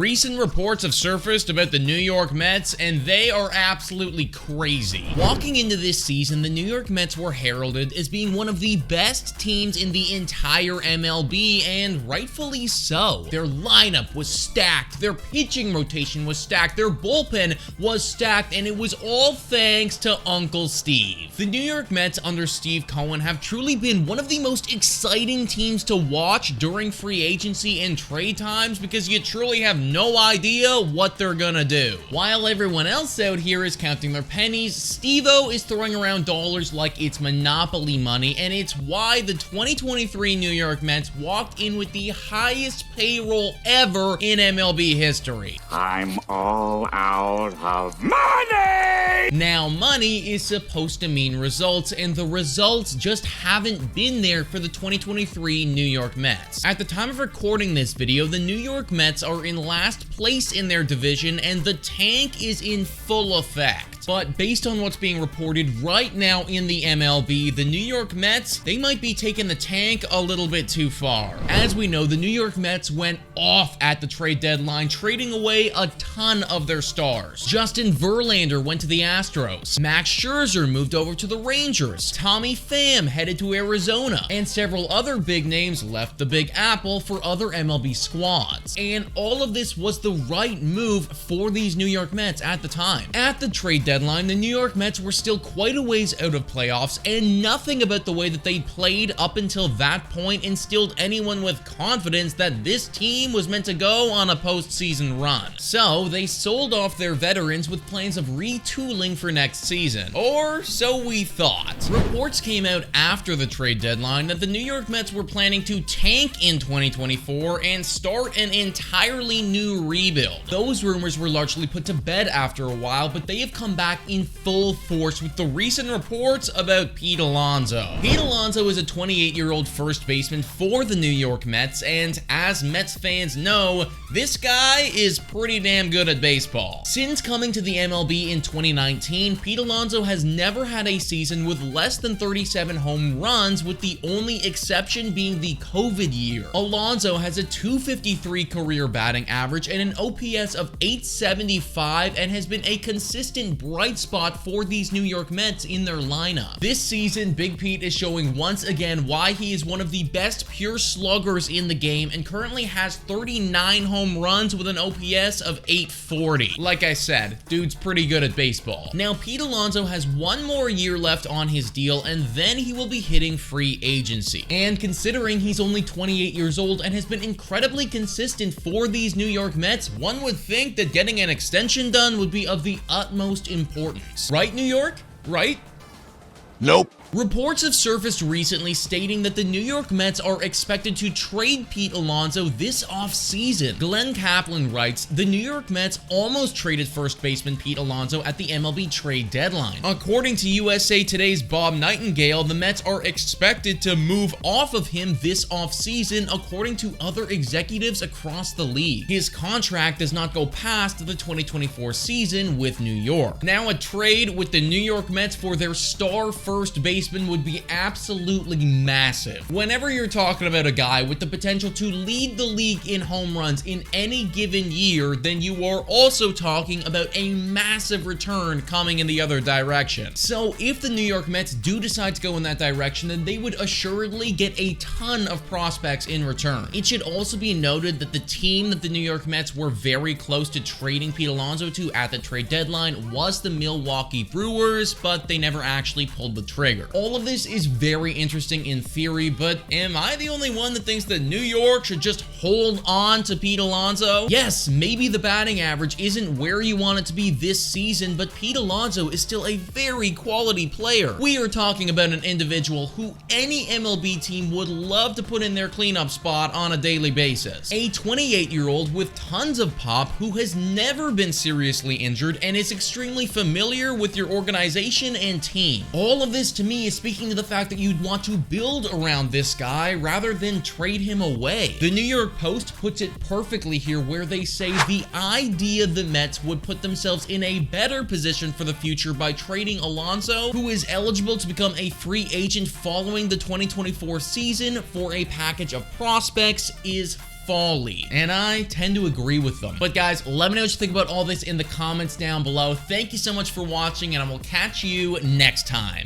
Recent reports have surfaced about the New York Mets, and they are absolutely crazy. Walking into this season, the New York Mets were heralded as being one of the best teams in the entire MLB, and rightfully so. Their lineup was stacked, their pitching rotation was stacked, their bullpen was stacked, and it was all thanks to Uncle Steve. The New York Mets under Steve Cohen have truly been one of the most exciting teams to watch during free agency and trade times because you truly have no idea what they're gonna do. While everyone else out here is counting their pennies, Steve-O is throwing around dollars like it's Monopoly money, and it's why the 2023 New York Mets walked in with the highest payroll ever in MLB history. I'm all out of money! Now, money is supposed to mean results, and the results just haven't been there for the 2023 New York Mets. At the time of recording this video, the New York Mets are in last place in their division, and the tank is in full effect. But based on what's being reported right now in the MLB, the New York Mets, they might be taking the tank a little bit too far. As we know, the New York Mets went off at the trade deadline, trading away a ton of their stars. Justin Verlander went to the Astros. Max Scherzer moved over to the Rangers. Tommy Pham headed to Arizona. And several other big names left the Big Apple for other MLB squads. And all of this was the right move for these New York Mets at the time. At the trade deadline, the New York Mets were still quite a ways out of playoffs, and nothing about the way that they played up until that point instilled anyone with confidence that this team was meant to go on a postseason run. So they sold off their veterans with plans of retooling for next season. Or so we thought. Reports came out after the trade deadline that the New York Mets were planning to tank in 2024 and start an entirely new rebuild. Those rumors were largely put to bed after a while, but they have come back in full force with the recent reports about Pete Alonso. Pete Alonso is a 28-year-old first baseman for the New York Mets, and as Mets fans know, this guy is pretty damn good at baseball. Since coming to the MLB in 2019, Pete Alonso has never had a season with less than 37 home runs, with the only exception being the COVID year. Alonso has a .253 career batting average and an OPS of .875, and has been a consistent bright spot for these New York Mets in their lineup. This season, Big Pete is showing once again why he is one of the best pure sluggers in the game, and currently has 39 home runs with an OPS of .840. Like I said, dude's pretty good at baseball. Now, Pete Alonso has one more year left on his deal, and then he will be hitting free agency. And considering he's only 28 years old and has been incredibly consistent for these New York Mets, one would think that getting an extension done would be of the utmost importance. Right, New York? Right? Nope. Reports have surfaced recently stating that the New York Mets are expected to trade Pete Alonso this offseason. Glenn Kaplan writes, the New York Mets almost traded first baseman Pete Alonso at the MLB trade deadline. According to USA Today's Bob Nightingale, the Mets are expected to move off of him this offseason, according to other executives across the league. His contract does not go past the 2024 season with New York. Now, a trade with the New York Mets for their star first baseman would be absolutely massive. Whenever you're talking about a guy with the potential to lead the league in home runs in any given year, then you are also talking about a massive return coming in the other direction. So if the New York Mets do decide to go in that direction, then they would assuredly get a ton of prospects in return. It should also be noted that the team that the New York Mets were very close to trading Pete Alonso to at the trade deadline was the Milwaukee Brewers, but they never actually pulled the trigger. All of this is very interesting in theory, but am I the only one that thinks that New York should just hold on to Pete Alonso? Yes, maybe the batting average isn't where you want it to be this season, but Pete Alonso is still a very quality player. We are talking about an individual who any MLB team would love to put in their cleanup spot on a daily basis. A 28-year-old with tons of pop who has never been seriously injured and is extremely familiar with your organization and team. All of this to me is speaking to the fact that you'd want to build around this guy rather than trade him away. The New York Post puts it perfectly here, where they say the idea the Mets would put themselves in a better position for the future by trading Alonso, who is eligible to become a free agent following the 2024 season, for a package of prospects is folly. And I tend to agree with them. But guys, let me know what you think about all this in the comments down below. Thank you so much for watching, and I will catch you next time.